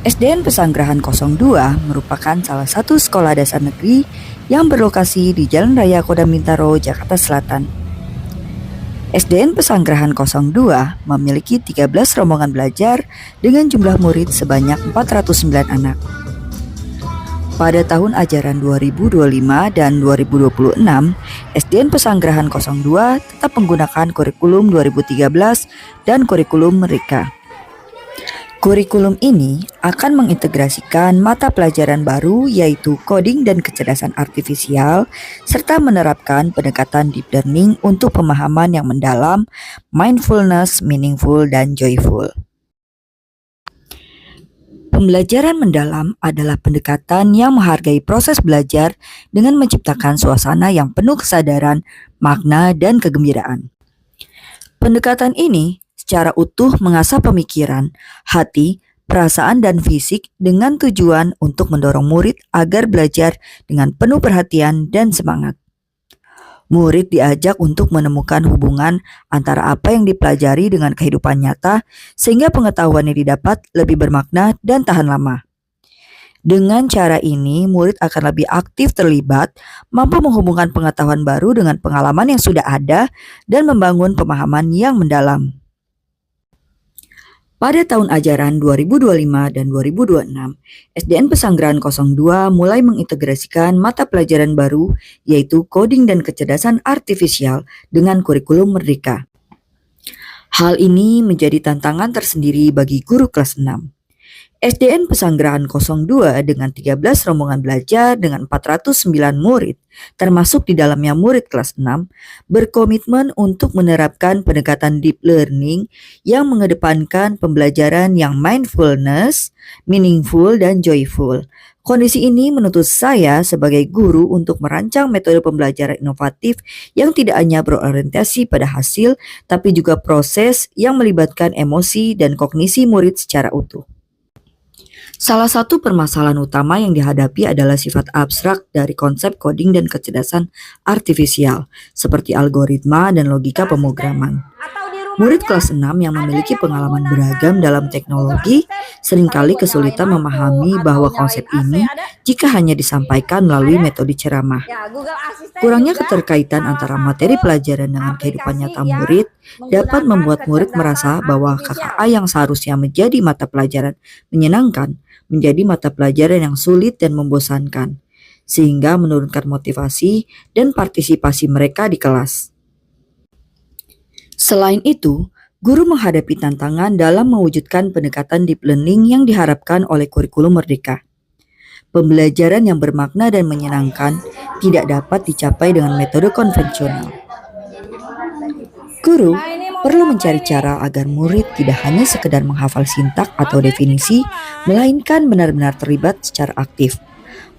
SDN Pesanggerahan 02 merupakan salah satu sekolah dasar negeri yang berlokasi di Jalan Raya Kodam Bintaro, Jakarta Selatan. SDN Pesanggerahan 02 memiliki 13 rombongan belajar dengan jumlah murid sebanyak 409 anak. Pada tahun ajaran 2025 dan 2026, SDN Pesanggerahan 02 tetap menggunakan kurikulum 2013 dan kurikulum Merdeka. Kurikulum ini akan mengintegrasikan mata pelajaran baru yaitu coding dan kecerdasan artifisial serta menerapkan pendekatan deep learning untuk pemahaman yang mendalam, mindfulness, meaningful, dan joyful. Pembelajaran mendalam adalah pendekatan yang menghargai proses belajar dengan menciptakan suasana yang penuh kesadaran, makna, dan kegembiraan. Pendekatan ini secara utuh mengasah pemikiran, hati, perasaan, dan fisik dengan tujuan untuk mendorong murid agar belajar dengan penuh perhatian dan semangat. Murid diajak untuk menemukan hubungan antara apa yang dipelajari dengan kehidupan nyata sehingga pengetahuan yang didapat lebih bermakna dan tahan lama. Dengan cara ini, murid akan lebih aktif terlibat, mampu menghubungkan pengetahuan baru dengan pengalaman yang sudah ada, dan membangun pemahaman yang mendalam. Pada tahun ajaran 2025 dan 2026, SDN Pesanggerahan 02 mulai mengintegrasikan mata pelajaran baru yaitu coding dan kecerdasan artifisial dengan kurikulum Merdeka. Hal ini menjadi tantangan tersendiri bagi guru kelas 6. SDN Pesanggerahan 02 dengan 13 rombongan belajar dengan 409 murid, termasuk di dalamnya murid kelas 6, berkomitmen untuk menerapkan pendekatan deep learning yang mengedepankan pembelajaran yang mindfulness, meaningful, dan joyful. Kondisi ini menuntut saya sebagai guru untuk merancang metode pembelajaran inovatif yang tidak hanya berorientasi pada hasil, tapi juga proses yang melibatkan emosi dan kognisi murid secara utuh. Salah satu permasalahan utama yang dihadapi adalah sifat abstrak dari konsep coding dan kecerdasan artifisial, seperti algoritma dan logika pemrograman. Murid kelas 6 yang memiliki pengalaman beragam dalam teknologi seringkali kesulitan memahami bahwa konsep ini jika hanya disampaikan melalui metode ceramah. Kurangnya keterkaitan antara materi pelajaran dengan kehidupan nyata murid dapat membuat murid merasa bahwa KKA yang seharusnya menjadi mata pelajaran menyenangkan menjadi mata pelajaran yang sulit dan membosankan, sehingga menurunkan motivasi dan partisipasi mereka di kelas. Selain itu, guru menghadapi tantangan dalam mewujudkan pendekatan deep learning yang diharapkan oleh kurikulum Merdeka. Pembelajaran yang bermakna dan menyenangkan tidak dapat dicapai dengan metode konvensional. Guru perlu mencari cara agar murid tidak hanya sekedar menghafal sintak atau definisi, melainkan benar-benar terlibat secara aktif,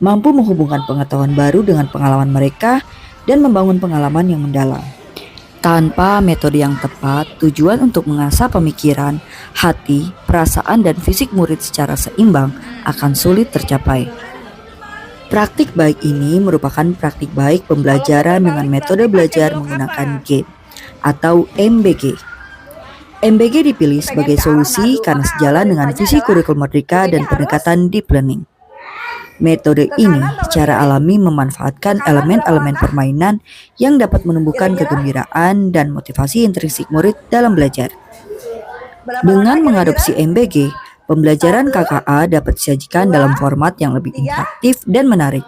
mampu menghubungkan pengetahuan baru dengan pengalaman mereka, dan membangun pengalaman yang mendalam. Tanpa metode yang tepat, tujuan untuk mengasah pemikiran, hati, perasaan, dan fisik murid secara seimbang akan sulit tercapai. Praktik baik ini merupakan praktik baik pembelajaran dengan metode belajar menggunakan game atau MBG. MBG dipilih sebagai solusi karena sejalan dengan visi kurikulum Merdeka dan pendekatan deep learning. Metode ini secara alami memanfaatkan elemen-elemen permainan yang dapat menumbuhkan kegembiraan dan motivasi intrinsik murid dalam belajar. Dengan mengadopsi MBG, pembelajaran KKA dapat disajikan dalam format yang lebih interaktif dan menarik,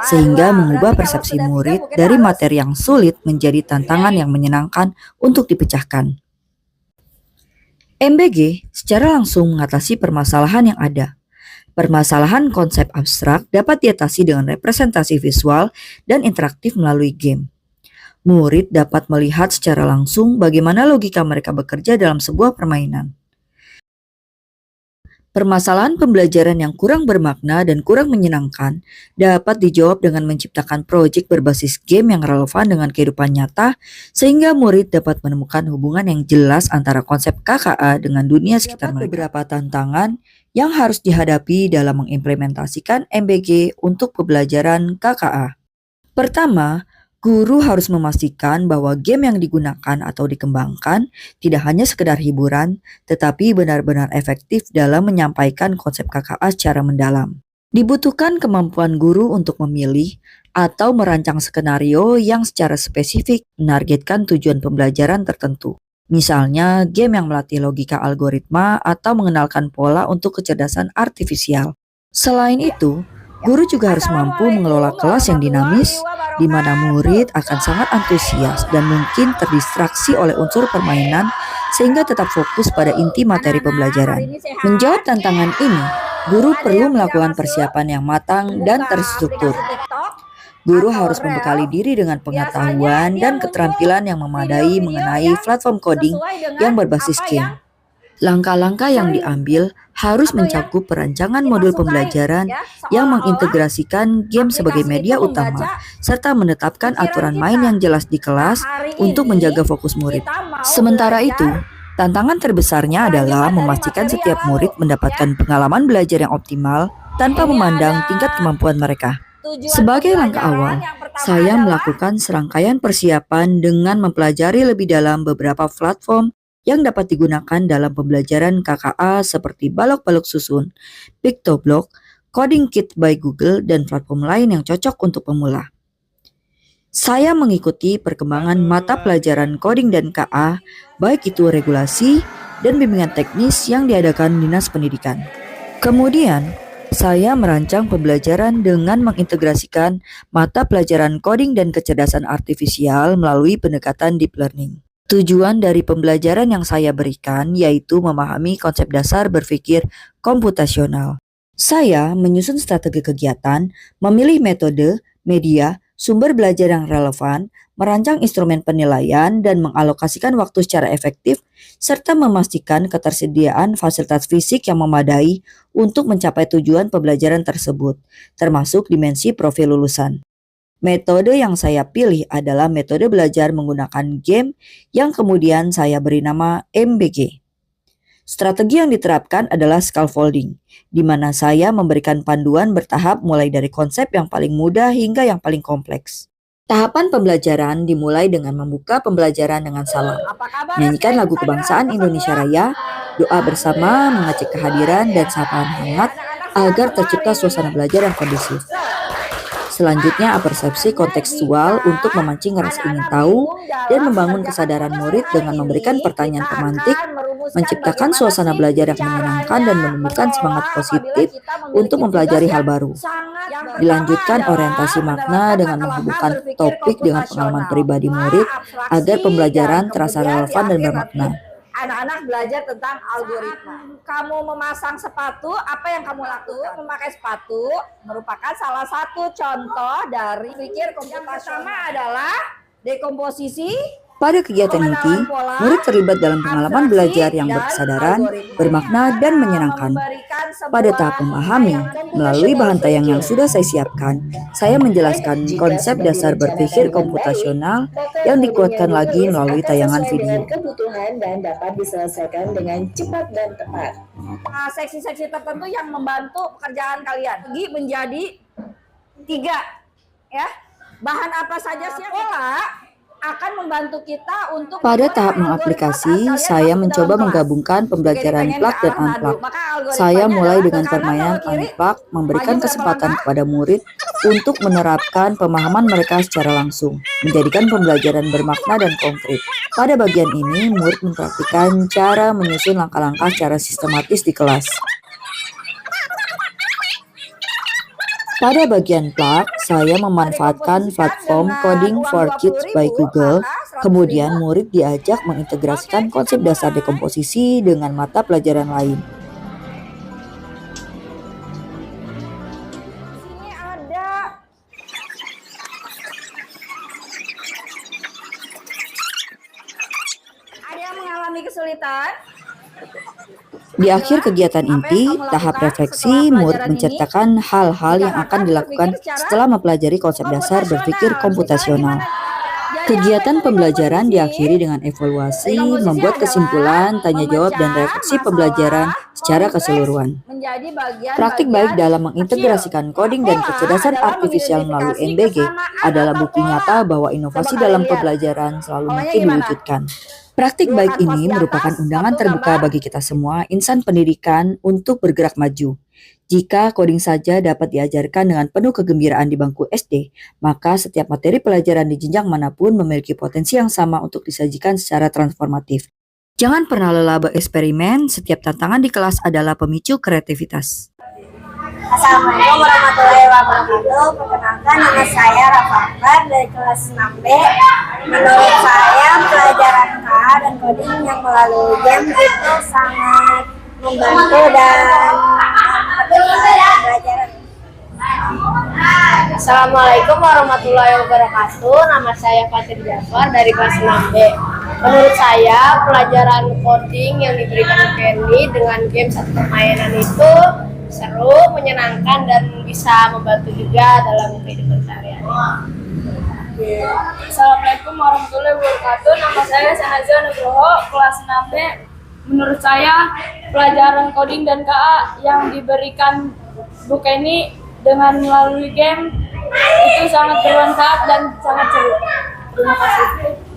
sehingga mengubah persepsi murid dari materi yang sulit menjadi tantangan yang menyenangkan untuk dipecahkan. MBG secara langsung mengatasi permasalahan yang ada. Permasalahan konsep abstrak dapat diatasi dengan representasi visual dan interaktif melalui game. Murid dapat melihat secara langsung bagaimana logika mereka bekerja dalam sebuah permainan. Permasalahan pembelajaran yang kurang bermakna dan kurang menyenangkan dapat dijawab dengan menciptakan proyek berbasis game yang relevan dengan kehidupan nyata sehingga murid dapat menemukan hubungan yang jelas antara konsep KKA dengan dunia sekitar mereka. Beberapa tantangan yang harus dihadapi dalam mengimplementasikan MBG untuk pembelajaran KKA. Pertama, Guru harus memastikan bahwa game yang digunakan atau dikembangkan tidak hanya sekedar hiburan, tetapi benar-benar efektif dalam menyampaikan konsep KKA secara mendalam. Dibutuhkan kemampuan guru untuk memilih atau merancang skenario yang secara spesifik menargetkan tujuan pembelajaran tertentu. Misalnya, game yang melatih logika algoritma atau mengenalkan pola untuk kecerdasan artifisial. Selain itu, guru juga harus mampu mengelola kelas yang dinamis, di mana murid akan sangat antusias dan mungkin terdistraksi oleh unsur permainan sehingga tetap fokus pada inti materi pembelajaran. Menjawab tantangan ini, guru perlu melakukan persiapan yang matang dan terstruktur. Guru harus membekali diri dengan pengetahuan dan keterampilan yang memadai mengenai platform coding yang berbasis game. Langkah-langkah yang diambil harus mencakup perancangan modul pembelajaran yang mengintegrasikan game sebagai media utama, serta menetapkan aturan main yang jelas di kelas untuk menjaga fokus murid. Sementara itu, tantangan terbesarnya adalah memastikan setiap murid mendapatkan pengalaman belajar yang optimal tanpa memandang tingkat kemampuan mereka. Sebagai langkah awal, saya melakukan serangkaian persiapan dengan mempelajari lebih dalam beberapa platform yang dapat digunakan dalam pembelajaran KKA seperti Balok-Balok Susun, PictoBlock, Coding Kit by Google, dan platform lain yang cocok untuk pemula. Saya mengikuti perkembangan mata pelajaran coding dan KA, baik itu regulasi dan bimbingan teknis yang diadakan Dinas Pendidikan. Kemudian, saya merancang pembelajaran dengan mengintegrasikan mata pelajaran coding dan kecerdasan artifisial melalui pendekatan deep learning. Tujuan dari pembelajaran yang saya berikan yaitu memahami konsep dasar berpikir komputasional. Saya menyusun strategi kegiatan, memilih metode, media, sumber belajar yang relevan, merancang instrumen penilaian, dan mengalokasikan waktu secara efektif, serta memastikan ketersediaan fasilitas fisik yang memadai untuk mencapai tujuan pembelajaran tersebut, termasuk dimensi profil lulusan. Metode yang saya pilih adalah metode belajar menggunakan game yang kemudian saya beri nama MBG. Strategi yang diterapkan adalah scaffolding, di mana saya memberikan panduan bertahap mulai dari konsep yang paling mudah hingga yang paling kompleks. Tahapan pembelajaran dimulai dengan membuka pembelajaran dengan salam, menyanyikan lagu kebangsaan Indonesia Raya, doa bersama, mengecek kehadiran, dan sapaan hangat agar tercipta suasana belajar yang kondusif. Selanjutnya, persepsi kontekstual untuk memancing rasa ingin tahu dan membangun kesadaran murid dengan memberikan pertanyaan pemantik, menciptakan suasana belajar yang menyenangkan dan menumbuhkan semangat positif untuk mempelajari hal baru. Dilanjutkan orientasi makna dengan menghubungkan topik dengan pengalaman pribadi murid agar pembelajaran terasa relevan dan bermakna. Anak-anak belajar tentang algoritma. Kamu memasang sepatu, apa yang kamu lakukan? Memakai sepatu merupakan salah satu contoh dari pikir komputasional. Yang pertama adalah dekomposisi. Pada kegiatan inti, murid terlibat dalam pengalaman belajar yang berkesadaran, bermakna, dan menyenangkan. Pada tahap memahami, melalui bahan tayang yang sudah saya siapkan, saya menjelaskan konsep dasar berpikir komputasional yang dikuatkan lagi melalui tayangan video. Kebutuhan dan dapat diselesaikan dengan cepat dan tepat. Seksi-seksi tertentu yang membantu pekerjaan kalian. Bagi menjadi 3, ya. Bahan apa saja sih yang akan membantu kita untuk pada tahap mengaplikasi, saya mencoba menggabungkan pembelajaran plug dan unplug. Saya mulai dengan permainan unplug, memberikan kesempatan kepada murid untuk menerapkan pemahaman mereka secara langsung, menjadikan pembelajaran bermakna dan konkret. Pada bagian ini, murid mempraktikkan cara menyusun langkah-langkah secara sistematis di kelas. Pada bagian plug, saya memanfaatkan platform Coding for Kids by Google. Kemudian murid diajak mengintegrasikan konsep dasar dekomposisi dengan mata pelajaran lain. Sini ada yang mengalami kesulitan. Di akhir kegiatan inti, tahap refleksi, murid menceritakan hal-hal yang akan dilakukan setelah mempelajari konsep dasar berpikir komputasional. Kegiatan pembelajaran diakhiri dengan evaluasi, membuat kesimpulan, tanya jawab, dan refleksi pembelajaran secara keseluruhan. Menjadi bagian Praktik baik dalam mengintegrasikan coding dan kecerdasan artifisial melalui MBG adalah bukti nyata bahwa inovasi dalam pembelajaran selalu mungkin diwujudkan. Praktik baik ini merupakan undangan terbuka bagi kita semua insan pendidikan untuk bergerak maju. Jika coding saja dapat diajarkan dengan penuh kegembiraan di bangku SD, maka setiap materi pelajaran di jenjang manapun memiliki potensi yang sama untuk disajikan secara transformatif. Jangan pernah lelah bereksperimen, setiap tantangan di kelas adalah pemicu kreativitas. Assalamualaikum warahmatullahi wabarakatuh. Perkenalkan, nama saya Rafa Akbar dari kelas 6B. Menurut saya, pelajaran K dan coding yang melalui game itu sangat membantu dan pelajaran. Assalamualaikum warahmatullahi wabarakatuh. Nama saya Fatir Jafar dari kelas 6B. Menurut saya, pelajaran coding yang diberikan Kenny dengan game satu permainan itu seru, menyenangkan, dan bisa membantu juga dalam kehidupan sehari-hari. Assalamualaikum warahmatullahi wabarakatuh. Nama saya Sanaza Nugroho, kelas 6B. Menurut saya, pelajaran coding dan KA yang diberikan Bu Kenny dengan melalui game itu sangat bermanfaat dan sangat seru. Terima kasih.